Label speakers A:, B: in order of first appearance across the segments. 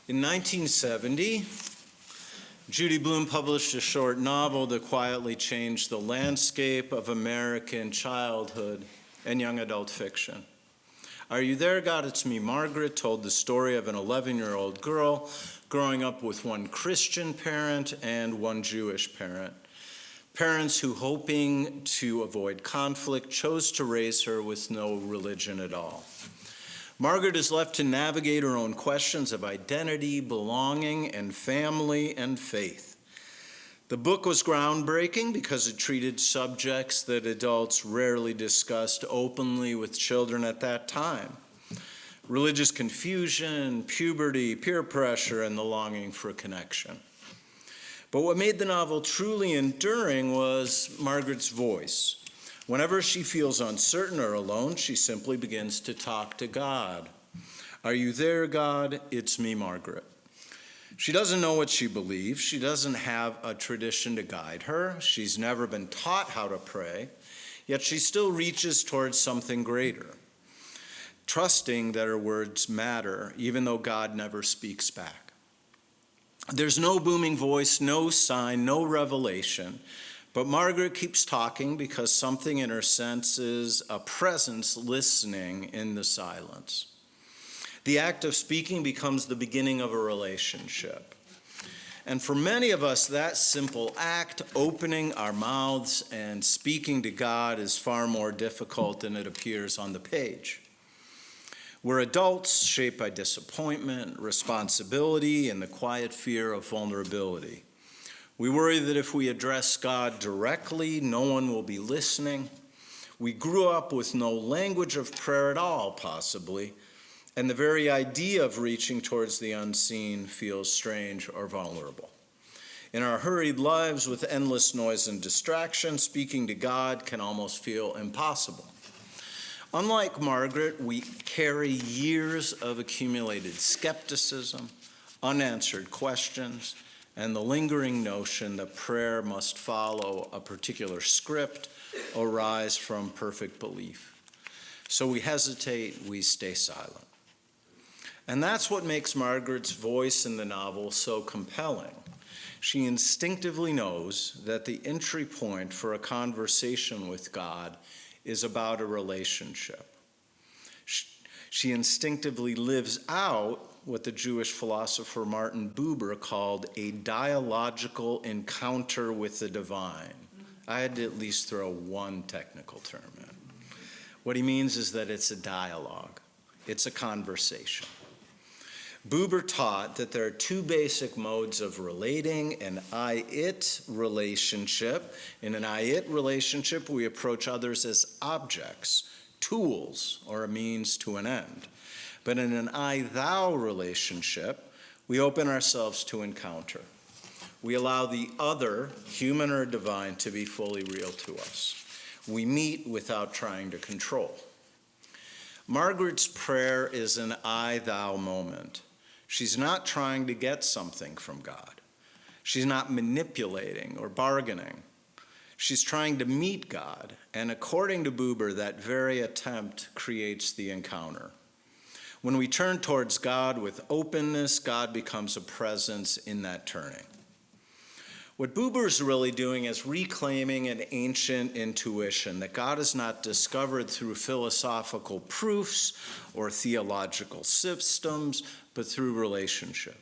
A: In 1970, Judy Blume published a short novel that quietly changed the landscape of American childhood and young adult fiction. Are You There, God? It's Me, Margaret told the story of an 11-year-old girl growing up with one Christian parent and one Jewish parent. Parents who, hoping to avoid conflict, chose to raise her with no religion at all. Margaret is left to navigate her own questions of identity, belonging, and family and faith. The book was groundbreaking because it treated subjects that adults rarely discussed openly with children at that time: religious confusion, puberty, peer pressure, and the longing for connection. But what made the novel truly enduring was Margaret's voice. Whenever she feels uncertain or alone, she simply begins to talk to God. Are you there, God? It's me, Margaret. She doesn't know what she believes. She doesn't have a tradition to guide her. She's never been taught how to pray, yet she still reaches towards something greater, trusting that her words matter, even though God never speaks back. There's no booming voice, no sign, no revelation. But Margaret keeps talking because something in her senses a presence listening in the silence. The act of speaking becomes the beginning of a relationship. And for many of us, that simple act, opening our mouths and speaking to God, is far more difficult than it appears on the page. We're adults shaped by disappointment, responsibility, and the quiet fear of vulnerability. We worry that if we address God directly, no one will be listening. We grew up with no language of prayer at all, possibly, and the very idea of reaching towards the unseen feels strange or vulnerable. In our hurried lives with endless noise and distraction, speaking to God can almost feel impossible. Unlike Margaret, we carry years of accumulated skepticism, unanswered questions, and the lingering notion that prayer must follow a particular script or rise from perfect belief. So we hesitate, we stay silent. And that's what makes Margaret's voice in the novel so compelling. She instinctively knows that the entry point for a conversation with God is about a relationship. She instinctively lives out what the Jewish philosopher Martin Buber called a dialogical encounter with the divine. I had to at least throw one technical term in. What he means is that it's a dialogue. It's a conversation. Buber taught that there are two basic modes of relating: an I-it relationship. In an I-it relationship, we approach others as objects, tools, or a means to an end. But in an I-thou relationship, we open ourselves to encounter. We allow the other, human or divine, to be fully real to us. We meet without trying to control. Margaret's prayer is an I-thou moment. She's not trying to get something from God. She's not manipulating or bargaining. She's trying to meet God, and according to Buber, that very attempt creates the encounter. When we turn towards God with openness, God becomes a presence in that turning. What Buber is really doing is reclaiming an ancient intuition that God is not discovered through philosophical proofs or theological systems, but through relationship.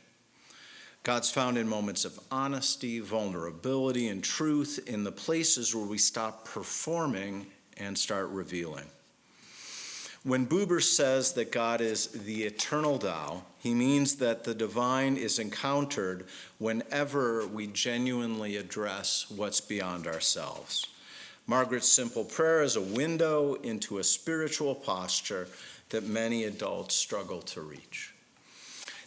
A: God's found in moments of honesty, vulnerability, and truth, in the places where we stop performing and start revealing. When Buber says that God is the eternal Tao, he means that the divine is encountered whenever we genuinely address what's beyond ourselves. Margaret's simple prayer is a window into a spiritual posture that many adults struggle to reach.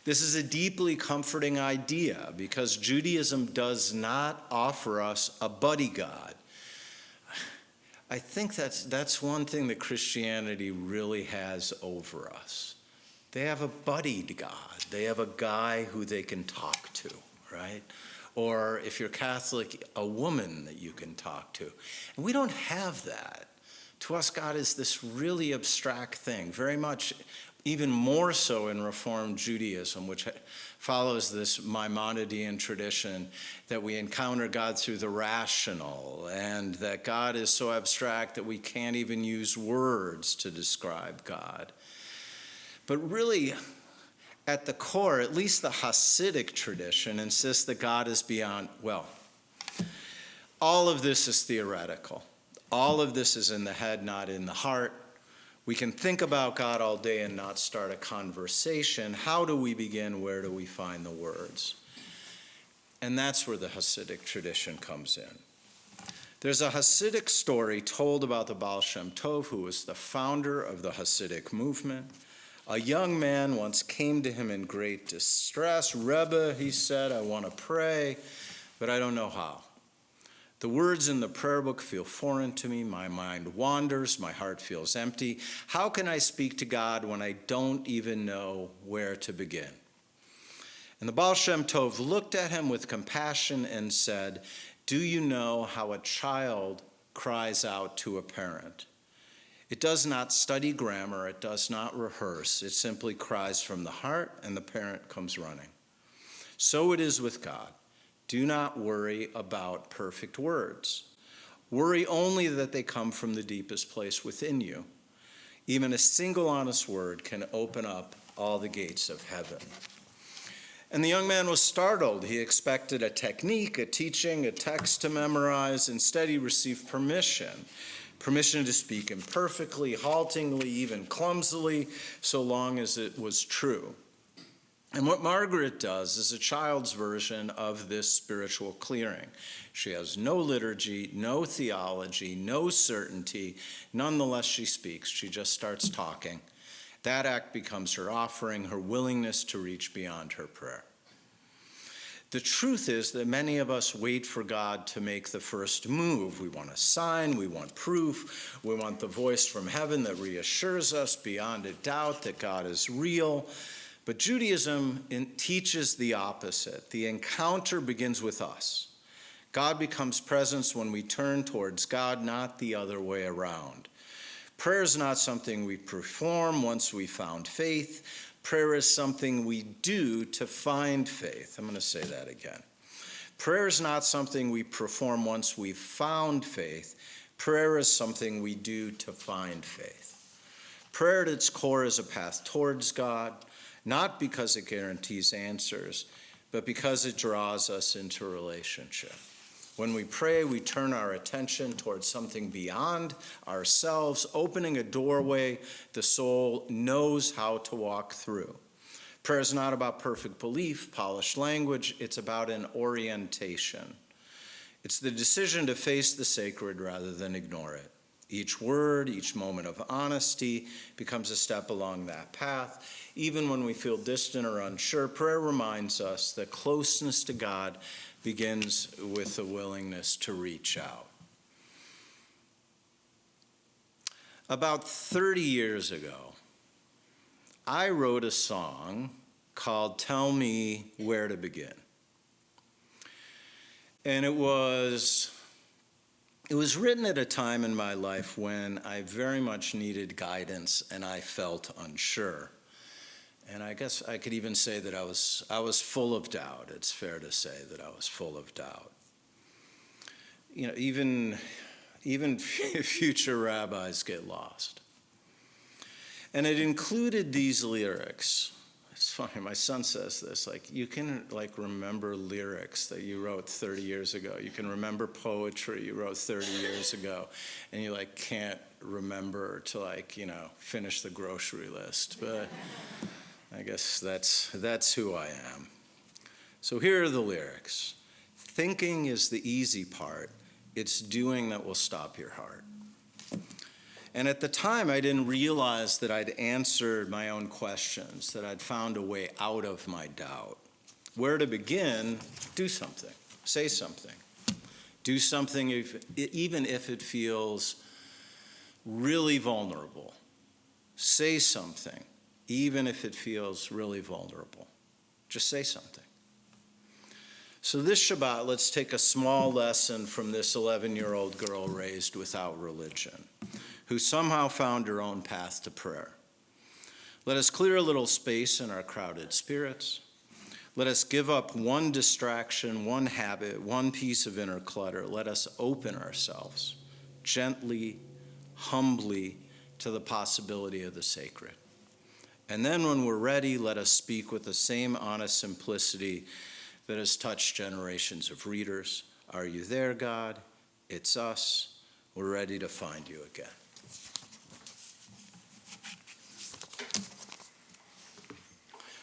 A: This is a deeply comforting idea because Judaism does not offer us a buddy God. I think that's one thing that Christianity really has over us. They have a buddied God. They have a guy who they can talk to, right? Or if you're Catholic, a woman that you can talk to. And we don't have that. To us, God is this really abstract thing, very much even more so in Reformed Judaism, which follows this Maimonidean tradition that we encounter God through the rational, and that God is so abstract that we can't even use words to describe God. But really, at the core, at least the Hasidic tradition insists that God is beyond, well, all of this is theoretical. All of this is in the head, not in the heart. We can think about God all day and not start a conversation. How do we begin? Where do we find the words? And that's where the Hasidic tradition comes in. There's a Hasidic story told about the Baal Shem Tov, who was the founder of the Hasidic movement. A young man once came to him in great distress. Rebbe, he said, I want to pray, but I don't know how. The words in the prayer book feel foreign to me. My mind wanders. My heart feels empty. How can I speak to God when I don't even know where to begin? And the Baal Shem Tov looked at him with compassion and said, do you know how a child cries out to a parent? It does not study grammar. It does not rehearse. It simply cries from the heart, and the parent comes running. So it is with God. Do not worry about perfect words. Worry only that they come from the deepest place within you. Even a single honest word can open up all the gates of heaven. And the young man was startled. He expected a technique, a teaching, a text to memorize. Instead, he received permission to speak imperfectly, haltingly, even clumsily, so long as it was true. And what Margaret does is a child's version of this spiritual clearing. She has no liturgy, no theology, no certainty. Nonetheless, she speaks. She just starts talking. That act becomes her offering, her willingness to reach beyond her prayer. The truth is that many of us wait for God to make the first move. We want a sign, we want proof, we want the voice from heaven that reassures us beyond a doubt that God is real. But Judaism teaches the opposite. The encounter begins with us. God becomes presence when we turn towards God, not the other way around. Prayer is not something we perform once we found faith. Prayer is something we do to find faith. I'm going to say that again. Prayer is not something we perform once we've found faith. Prayer is something we do to find faith. Prayer at its core is a path towards God, not because it guarantees answers, but because it draws us into a relationship. When we pray, we turn our attention towards something beyond ourselves, opening a doorway the soul knows how to walk through. Prayer is not about perfect belief, polished language. It's about an orientation. It's the decision to face the sacred rather than ignore it. Each word, each moment of honesty becomes a step along that path. Even when we feel distant or unsure, prayer reminds us that closeness to God begins with the willingness to reach out. About 30 years ago, I wrote a song called Tell Me Where to Begin. And it was written at a time in my life when I very much needed guidance and I felt unsure. And I guess I could even say that I was full of doubt. It's fair to say that I was full of doubt. You know, even future rabbis get lost. And it included these lyrics. It's funny, my son says this, like, you can remember lyrics that you wrote 30 years ago. You can remember poetry you wrote 30 years ago, and you can't remember to finish the grocery list. But I guess that's who I am. So here are the lyrics. Thinking is the easy part. It's doing that will stop your heart. And at the time, I didn't realize that I'd answered my own questions, that I'd found a way out of my doubt. Where to begin? Do something. Say something. Do something even if it feels really vulnerable. Say something, even if it feels really vulnerable. Just say something. So this Shabbat, let's take a small lesson from this 11-year-old girl raised without religion, who somehow found her own path to prayer. Let us clear a little space in our crowded spirits. Let us give up one distraction, one habit, one piece of inner clutter. Let us open ourselves gently, humbly to the possibility of the sacred. And then when we're ready, let us speak with the same honest simplicity that has touched generations of readers. Are you there, God? It's us. We're ready to find you again.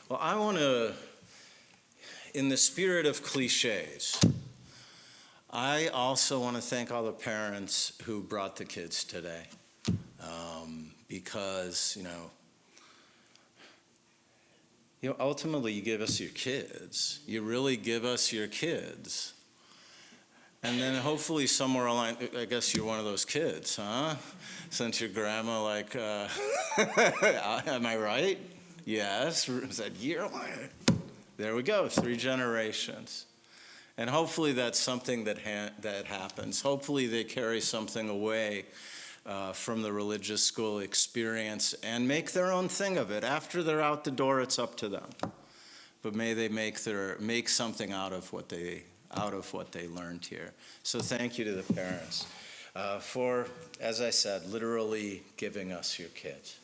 A: Well, I want to, in the spirit of cliches, I also want to thank all the parents who brought the kids today. Because, ultimately you give us your kids. You really give us your kids. And then hopefully somewhere along, I guess you're one of those kids, huh? Since your grandma, am I right? Yes, said, there we go, 3 generations. And hopefully that's something that happens. Hopefully they carry something away from the religious school experience and make their own thing of it. After they're out the door, it's up to them. But may they make something out of what they learned here. So thank you to the parents for, as I said, literally giving us your kids.